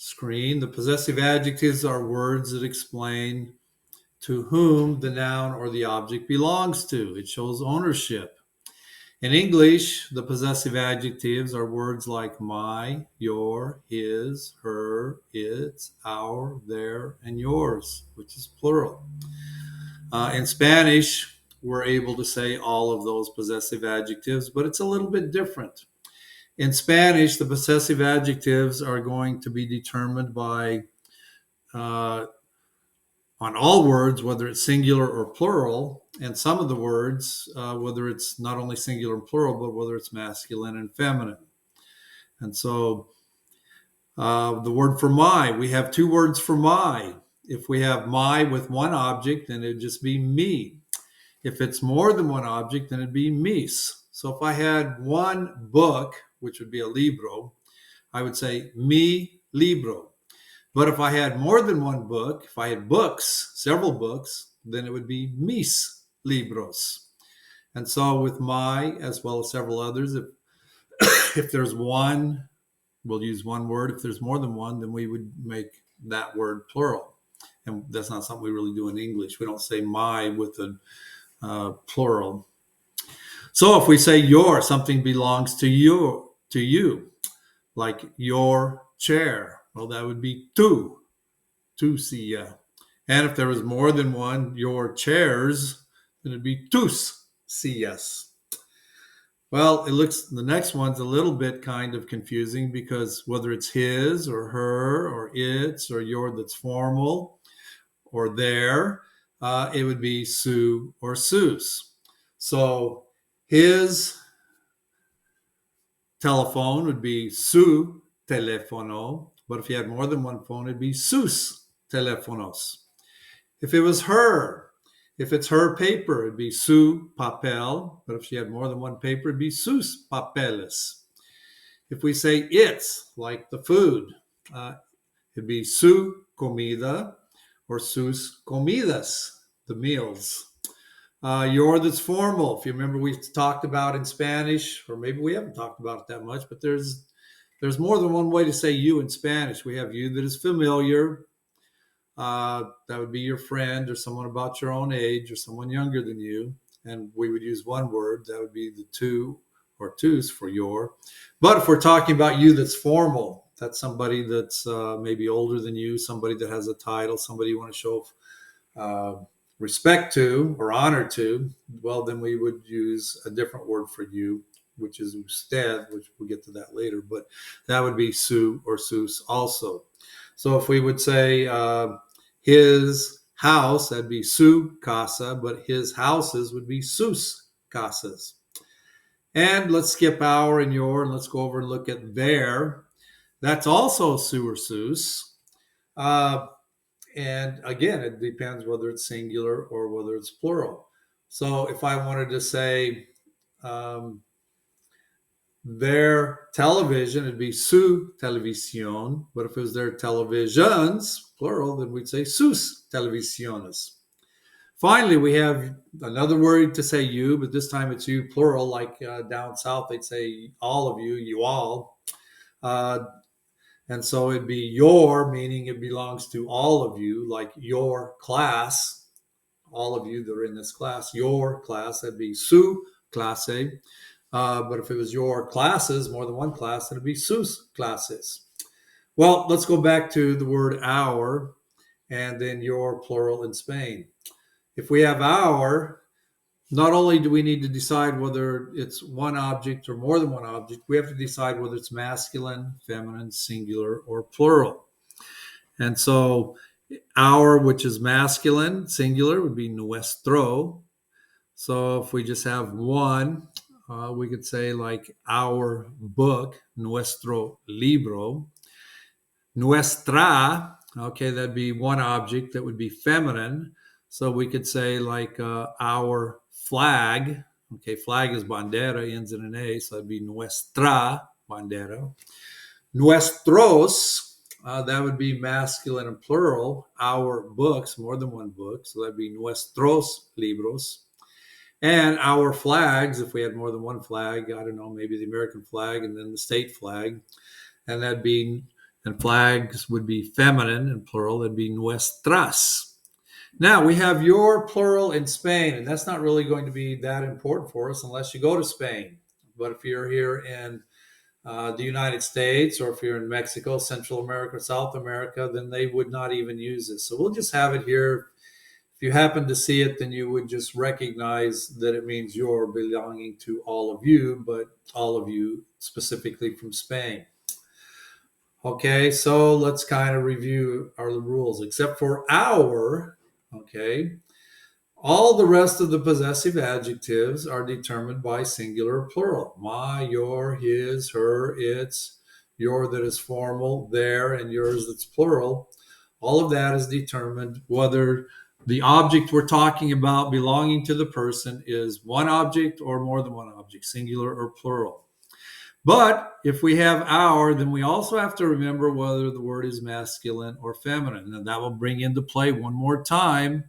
screen. The possessive adjectives are words that explain to whom the noun or the object belongs to. It shows ownership. In English, the possessive adjectives are words like my, your, his, her, its, our, their, and yours, which is plural. In Spanish, we're able to say all of those possessive adjectives, but it's a little bit different. In Spanish, the possessive adjectives are going to be determined by, on all words, whether it's singular or plural, and some of the words, whether it's not only singular and plural, but whether it's masculine and feminine. And so the word for my, we have two words for my. If we have my with one object, then it'd just be me. If it's more than one object, then it'd be mis. So if I had one book, which would be a libro, I would say mi libro. But if I had more than one book, if I had books, several books, then it would be mis libros. And so with my, as well as several others, if there's one, we'll use one word. If there's more than one, then we would make that word plural. And that's not something we really do in English. We don't say my with a plural. So if we say your, something belongs to you, like your chair, well, that would be tu silla. And if there was more than one, your chairs, then it'd be tus sillas. Well, the next one's a little bit kind of confusing because whether it's his or her or its or your that's formal or their, it would be su or sus. So his telephone would be su teléfono, but if you had more than one phone, it'd be sus teléfonos. If it was her, if it's her paper, it'd be su papel, but if she had more than one paper, it'd be sus papeles. If we say it's, like the food, it'd be su comida or sus comidas, the meals. Your that's formal. If you remember, we talked about in Spanish, or maybe we haven't talked about it that much, but there's more than one way to say you in Spanish. We have you that is familiar. That would be your friend or someone about your own age or someone younger than you. And we would use one word. That would be the tu or tus for your. But if we're talking about you that's formal, that's somebody that's maybe older than you, somebody that has a title, somebody you want to show respect to or honor to, well, then we would use a different word for you, which is usted, which we'll get to that later, but that would be su or sus also. So if we would say his house, that'd be su casa, but his houses would be sus casas. And let's skip our and your, and let's go over and look at their. That's also su or sus. And again, it depends whether it's singular or whether it's plural. So if I wanted to say their television, it'd be su televisión. But if it was their televisions, plural, then we'd say sus televisiones. Finally, we have another word to say you, but this time it's you, plural, like down south, they'd say all of you, you all. And so it'd be your, meaning it belongs to all of you, like your class, all of you that are in this class, your class, that'd be su clase. But if it was your classes, more than one class, then it'd be sus clases. Well, let's go back to the word our and then your plural in Spain. If we have our, not only do we need to decide whether it's one object or more than one object, we have to decide whether it's masculine, feminine, singular, or plural. And so our, which is masculine, singular, would be nuestro. So if we just have one, we could say like our book, nuestro libro. Nuestra, okay, that'd be one object that would be feminine. So we could say like our flag. Okay, flag is bandera, ends in an A, so that'd be nuestra bandera. Nuestros, that would be masculine and plural. Our books, more than one book, so that'd be nuestros libros. And our flags, if we had more than one flag, I don't know, maybe the American flag and then the state flag, and that'd be And flags would be feminine and plural. That'd be nuestras. Now we have your plural in Spain, and that's not really going to be that important for us unless you go to Spain. But if you're here in the United States, or if you're in Mexico, Central America, South America, then they would not even use this. So we'll just have it here. If you happen to see it, then you would just recognize that it means you're belonging to all of you, but all of you specifically from Spain. Okay, so let's kind of review our rules, except for our, okay, all the rest of the possessive adjectives are determined by singular or plural. My, your, his, her, its, your that is formal, their, and yours that's plural. All of that is determined whether the object we're talking about belonging to the person is one object or more than one object, singular or plural. But if we have our, then we also have to remember whether the word is masculine or feminine. And that will bring into play one more time.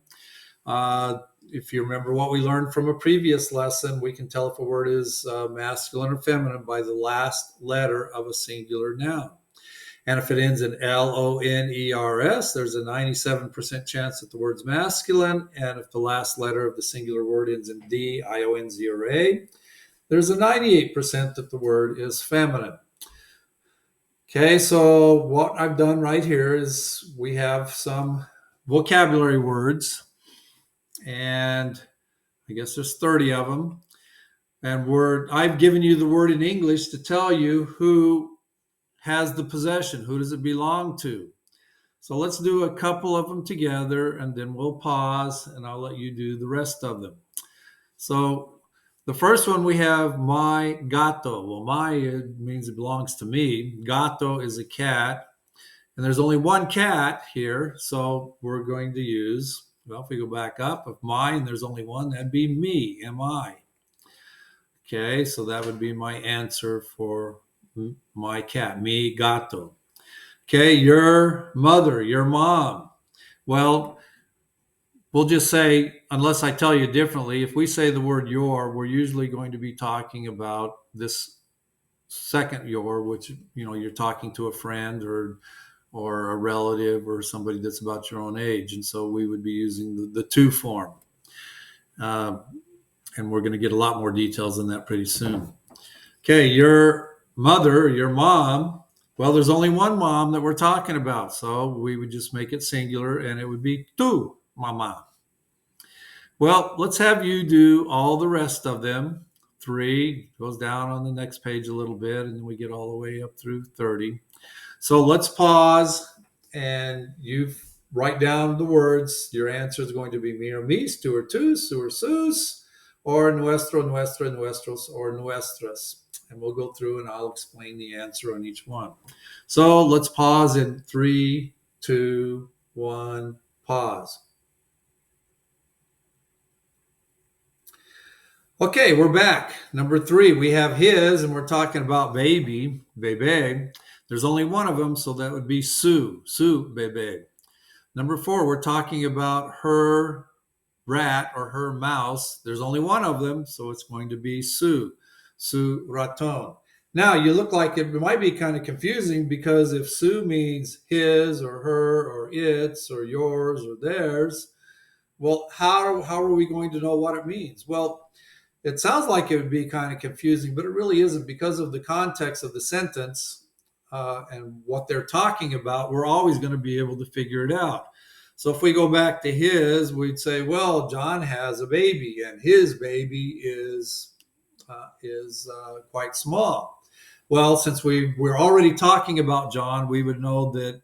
If you remember what we learned from a previous lesson, we can tell if a word is masculine or feminine by the last letter of a singular noun. And if it ends in L-O-N-E-R-S, there's a 97% chance that the word's masculine. And if the last letter of the singular word ends in D, I-O-N-Z, or A, there's a 98% that the word is feminine. Okay, so what I've done right here is we have some vocabulary words, and I guess there's 30 of them. And I've given you the word in English to tell you who has the possession, who does it belong to. So let's do a couple of them together, and then we'll pause, and I'll let you do the rest of them. So the first one we have my gato. Well, my means it belongs to me. Gato is a cat. And there's only one cat here. So we're going to use, well, if we go back up, if mine, there's only one, that'd be me, M-I. Okay, so that would be my answer for my cat, mi gato. Okay, your mother, your mom. Well, we'll just say, unless I tell you differently, if we say the word your, we're usually going to be talking about this second your, which, you're talking to a friend or a relative or somebody that's about your own age. And so we would be using the to form. And we're going to get a lot more details on that pretty soon. Okay, your mother, your mom. Well, there's only one mom that we're talking about. So we would just make it singular, and it would be tu mama. Well, let's have you do all the rest of them. 3 goes down on the next page a little bit, and then we get all the way up through 30. So let's pause, and you write down the words. Your answer is going to be mi or mis, tu or tus, su or sus, or nuestro, nuestra, nuestros, or nuestras. And we'll go through and I'll explain the answer on each one. So let's pause in 3, 2, 1, pause. Okay, we're back. Number 3, we have his, and we're talking about baby, bebe. There's only one of them, so that would be su, bebe. Number 4, we're talking about her rat or her mouse. There's only one of them, so it's going to be su raton. Now, you look like it might be kind of confusing, because if su means his or her or its or yours or theirs, well, how are we going to know what it means? Well, it sounds like it would be kind of confusing, but it really isn't, because of the context of the sentence and what they're talking about. We're always going to be able to figure it out. So if we go back to his, we'd say, well, John has a baby, and his baby is quite small. Well, since we're already talking about John, we would know that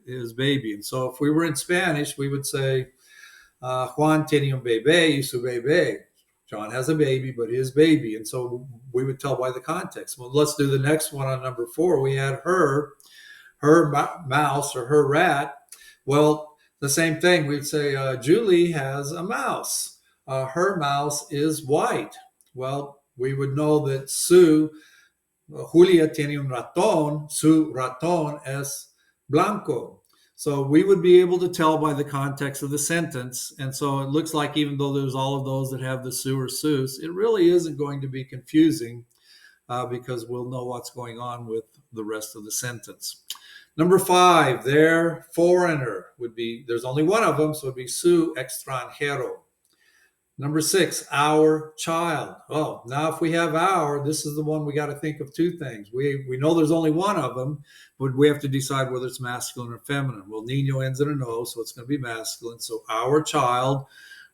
his baby. And so if we were in Spanish, we would say, Juan tiene un bebé y su bebé. John has a baby, but his baby. And so we would tell by the context. Well, let's do the next one on number 4. We had her mouse or her rat. Well, the same thing. We'd say Julie has a mouse. Her mouse is white. Well, we would know that Julia tiene un ratón. Su ratón es blanco. So we would be able to tell by the context of the sentence. And so it looks like, even though there's all of those that have the su or sus, it really isn't going to be confusing because we'll know what's going on with the rest of the sentence. Number 5, their foreigner would be, there's only one of them, so it would be su extranjero. Number 6, our child. Oh, now if we have our, this is the one we got to think of two things. We know there's only one of them, but we have to decide whether it's masculine or feminine. Well, niño ends in an O, so it's going to be masculine. So our child,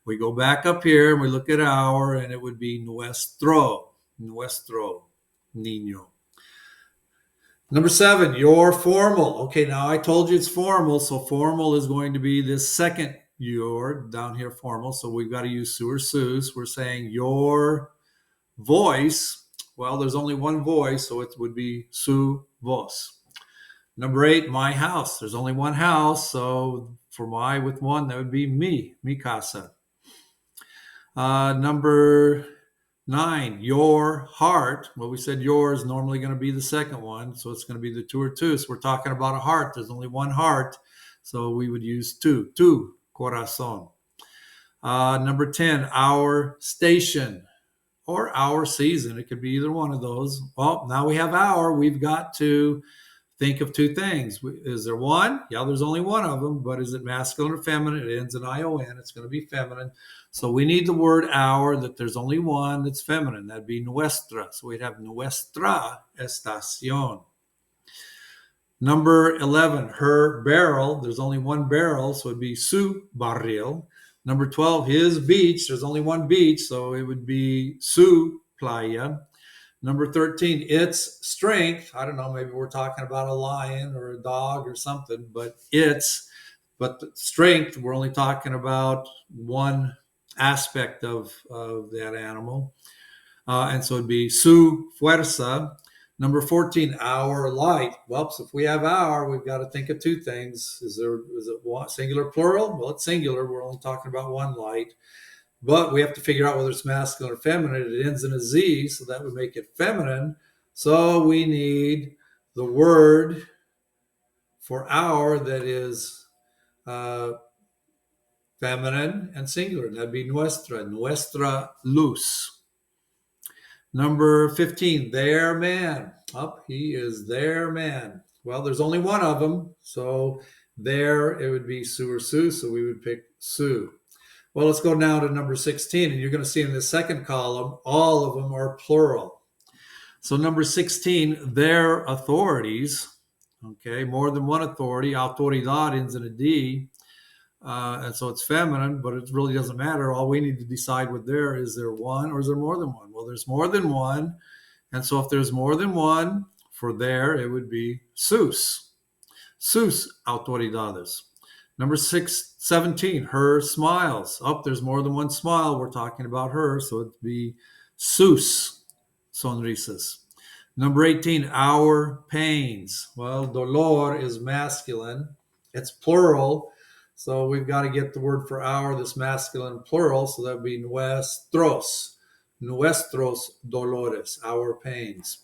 we go back up here and we look at our, and it would be nuestro, niño. Number 7, your formal. Okay, now I told you it's formal, so formal is going to be this second your down here, formal. So we've got to use su or sus. We're saying your voice. Well, there's only one voice, so it would be su voz. Number 8, my house. There's only one house, so for my with one, that would be mi casa. Number 9, your heart. Well, we said yours normally going to be the second one, so it's going to be the tu or tus. We're talking about a heart. There's only one heart, so we would use tu corazón. Number 10, our station or our season. It could be either one of those. Well, now we have our. We've got to think of two things. Is there one? Yeah, there's only one of them, but is it masculine or feminine? It ends in ION. It's going to be feminine. So we need the word our, that there's only one that's feminine. That'd be nuestra. So we'd have nuestra estación. Number 11, her barrel. There's only one barrel, so it'd be su barril. Number 12, his beach. There's only one beach, so it would be su playa. Number 13, its strength. I don't know, maybe we're talking about a lion or a dog or something, but the strength, we're only talking about one aspect of that animal. And so it'd be su fuerza. Number 14, our light. Well, so if we have our, we've got to think of two things. Is it singular, plural? Well, it's singular. We're only talking about one light. But we have to figure out whether it's masculine or feminine. It ends in a Z, so that would make it feminine. So we need the word for our that is feminine and singular. That'd be nuestra luz. Number 15, their man. He is their man. Well, there's only one of them, so there it would be su or su, so we would pick su. Well, let's go now to number 16, and you're going to see in the second column, all of them are plural. So number 16, their authorities. Okay, more than one authority. Autoridad ends in a D. And so it's feminine, but it really doesn't matter. All we need to decide with there is there one or is there more than one? Well, there's more than one. And so if there's more than one, for there, it would be sus autoridades. Number 17, her smiles. There's more than one smile. We're talking about her, so it'd be sus sonrisas. Number 18, our pains. Well, dolor is masculine. It's plural. So we've got to get the word for our, this masculine plural. So that would be nuestros dolores, our pains.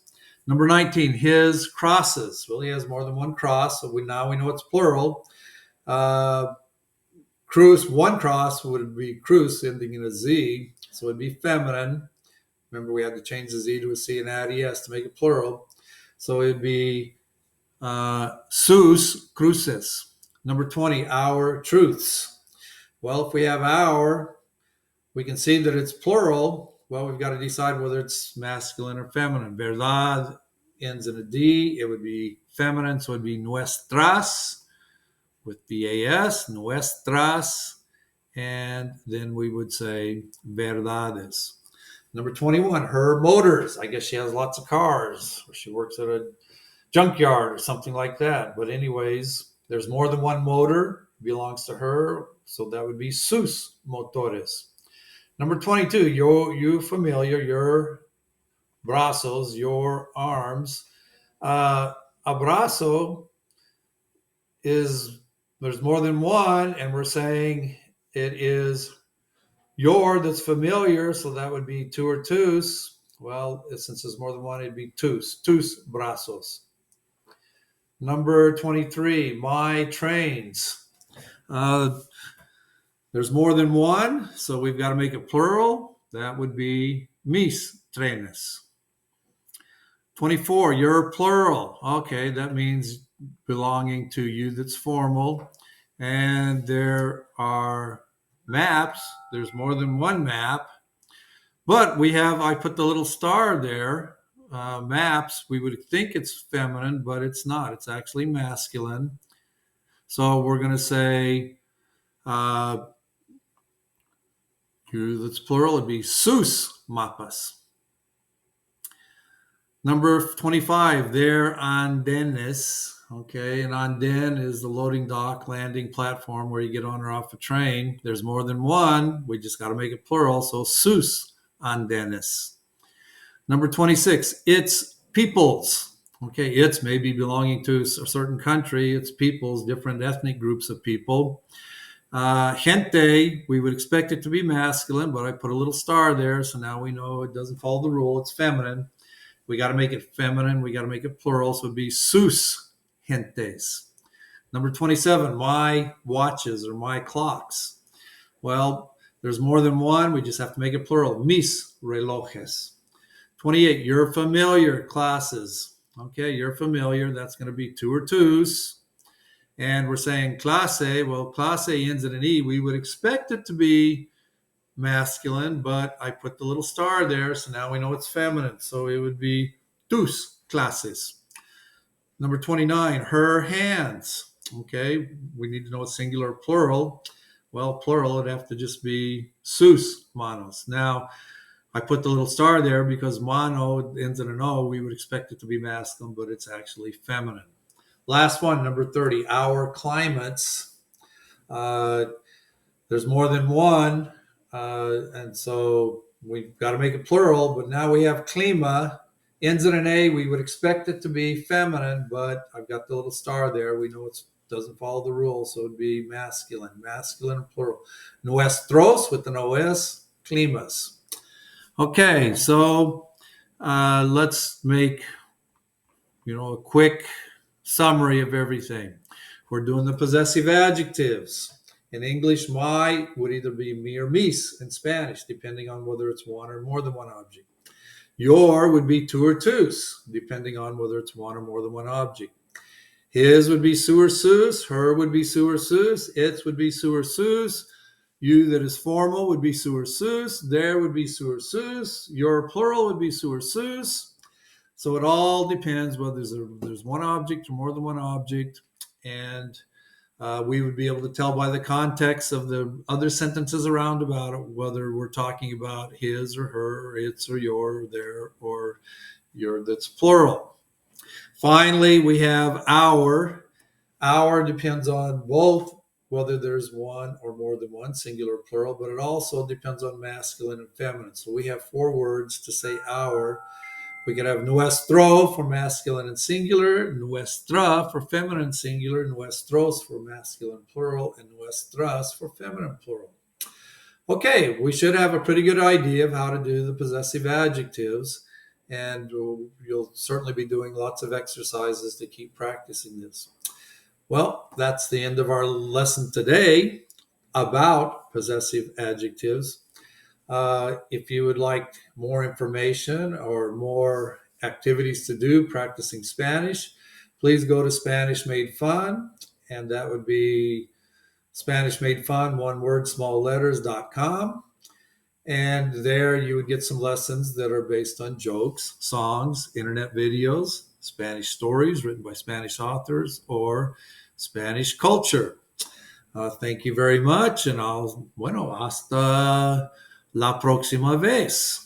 Number 19, his crosses. Well, he has more than one cross. So now we know it's plural. Cruz, one cross would be cruz, ending in a Z. So it'd be feminine. Remember, we had to change the Z to a C and add ES to make it plural. So it'd be sus cruces. Number 20, our truths. Well, if we have our, we can see that it's plural. Well, we've got to decide whether it's masculine or feminine. Verdad ends in a D. It would be feminine, so it would be nuestras with BAS, nuestras, and then we would say verdades. Number 21, her motors. I guess she has lots of cars, or she works at a junkyard or something like that. But anyways, there's more than one motor, belongs to her, so that would be sus motores. Number 22, you familiar, your brazos, your arms. Abrazo is, there's more than one, and we're saying it is your that's familiar, so that would be tu or tus. Well, since there's more than one, it'd be tus brazos. Number 23, my trains. There's more than one, so we've got to make it plural. That would be mis trenes. 24, you're plural. Okay, that means belonging to you that's formal. And there are maps. There's more than one map. But I put the little star there. Maps, we would think it's feminine, but it's not. It's actually masculine. So we're going to say, that's plural, it'd be sus mapas. Number 25, they're andenes. Okay, an anden is the loading dock, landing platform where you get on or off a train. There's more than one. We just got to make it plural. So sus andenes. Number 26, it's peoples. Okay, it's maybe belonging to a certain country. It's peoples, different ethnic groups of people. Gente, we would expect it to be masculine, but I put a little star there, so now we know it doesn't follow the rule. It's feminine. We got to make it feminine. We got to make it plural, so it'd be sus gentes. Number 27, my watches or my clocks. Well, there's more than one. We just have to make it plural. Mis relojes. 28, your familiar classes. Okay, you're familiar. That's going to be two or twos. And we're saying clase. Well, clase ends in an E. We would expect it to be masculine, but I put the little star there, so now we know it's feminine. So it would be tus clases. Number 29, her hands. Okay, we need to know it's singular or plural. Well, plural, it'd have to just be sus manos. Now, I put the little star there because mano ends in an O. We would expect it to be masculine, but it's actually feminine. Last one, number 30, our climates. There's more than one, and so we've got to make it plural, but now we have klima, ends in an A. We would expect it to be feminine, but I've got the little star there. We know it doesn't follow the rule, so it'd be masculine plural. Nuestros with an OS, climas. Okay, so let's make, a quick summary of everything. We're doing the possessive adjectives. In English, my would either be me or mis. In Spanish, depending on whether it's one or more than one object. Your would be two or tus, depending on whether it's one or more than one object. His would be su or sus. Her would be su or sus. Its would be su or sus. You that is formal would be su or sus. There would be su or sus. Your plural would be su or sus. So it all depends whether there's one object or more than one object. And we would be able to tell by the context of the other sentences around about it, whether we're talking about his or her, or its or your, or their, or your that's plural. Finally, we have our. Our depends on both whether there's one or more than one, singular or plural, but it also depends on masculine and feminine. So we have 4 words to say our. We could have nuestro for masculine and singular, nuestra for feminine singular, nuestros for masculine plural, and nuestras for feminine plural. Okay, we should have a pretty good idea of how to do the possessive adjectives, and you'll certainly be doing lots of exercises to keep practicing this. Well, that's the end of our lesson today about possessive adjectives. If you would like more information or more activities to do practicing Spanish, please go to Spanish Made Fun, and that would be Spanish Made Fun, one word, small letters.com. And there you would get some lessons that are based on jokes, songs, internet videos, Spanish stories written by Spanish authors, or Spanish culture. Thank you very much, and hasta la próxima vez.